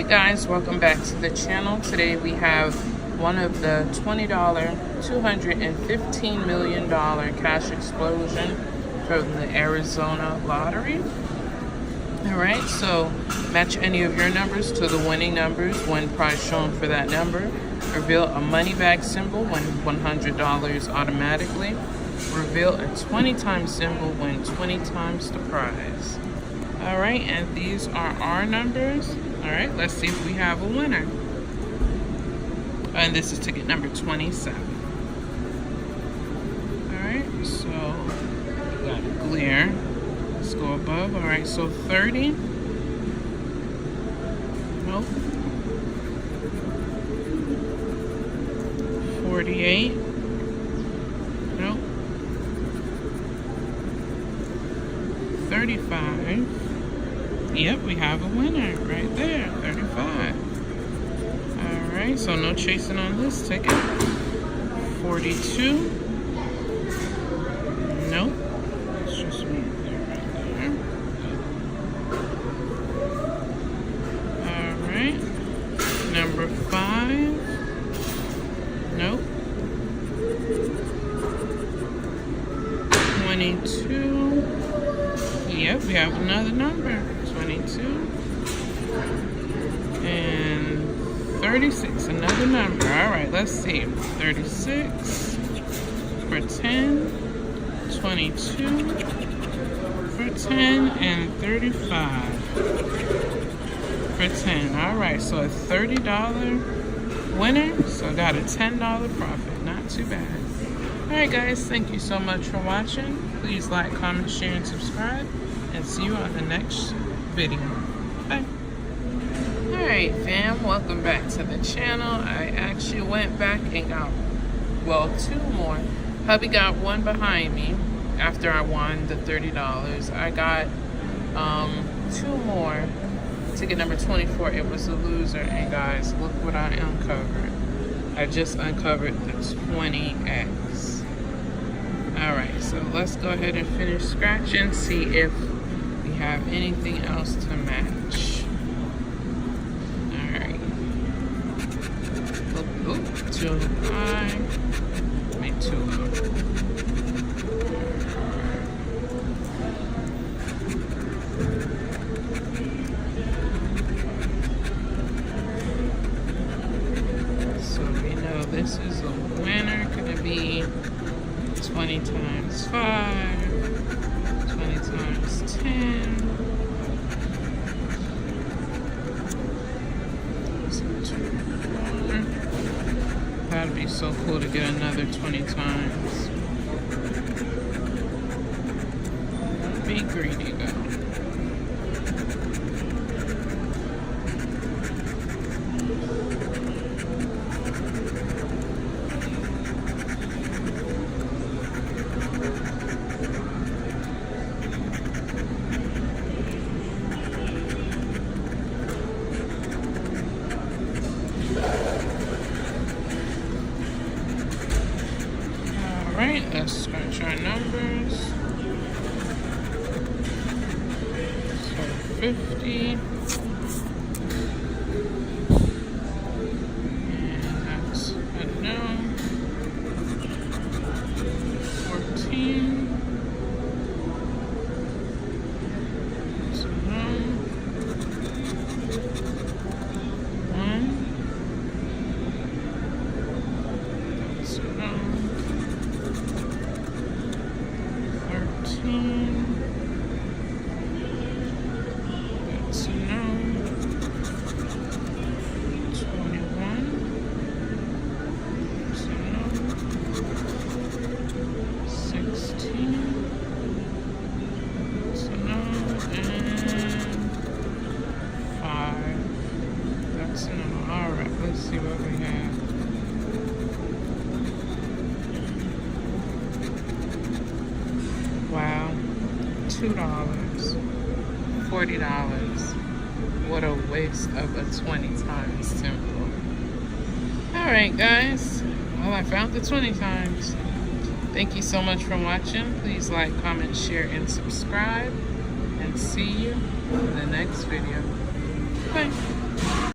Alright guys, welcome back to the channel. Today we have one of the $20 $215 million cash explosion from the Arizona lottery. Alright, so match any of your numbers to the winning numbers. Win prize shown for that number. Reveal a money bag symbol, win $100 automatically. Reveal a 20 times symbol, win 20 times the prize. Alright, and these are our numbers. Alright, let's see if we have a winner. And this is ticket number 27. Alright, so we got a glare. Let's go above. Alright, so 30. Nope. 48. Nope. 35. Yep, we have a winner right there, 35. Alright, so no chasing on this ticket. 42. Nope. It's just right there. Alright. Number 5. Nope. 22. Yep, we have another number. 22 and 36, another number. All right, let's see. 36 for 10, 22 for 10, and 35 for 10. All right, so a $30 winner, so got a $10 profit. Not too bad. All right, guys, thank you so much for watching. Please like, comment, share, and subscribe, and see you on the next video. Bye. Alright fam, welcome back to the channel. I actually went back and got, well, 2 more. Hubby got one behind me after I won the $30. I got 2 more. Ticket number 24, it was a loser. And guys, look what I uncovered. I just uncovered the 20X. Alright, so let's go ahead and finish scratching, see if we have anything else to match. Alright. Oop, 2 high. Make 2 low. So we know this is a winner. Gonna be 20 times 5. 20 times 10. That'd be so cool to get another 20 times. Don't be greedy though. Alright, let's scratch our numbers. So 50. And that's a no. 14. That's a no. 1. That's a no. 13. That's a no. 21. That's a no. 16. That's a no. And 5. That's a no. Alright, let's see what we have. Wow, $2, $40. What a waste of a 20 times symbol. Alright guys, well I found the 20 times. Thank you so much for watching. Please like, comment, share, and subscribe. And see you in the next video. Bye.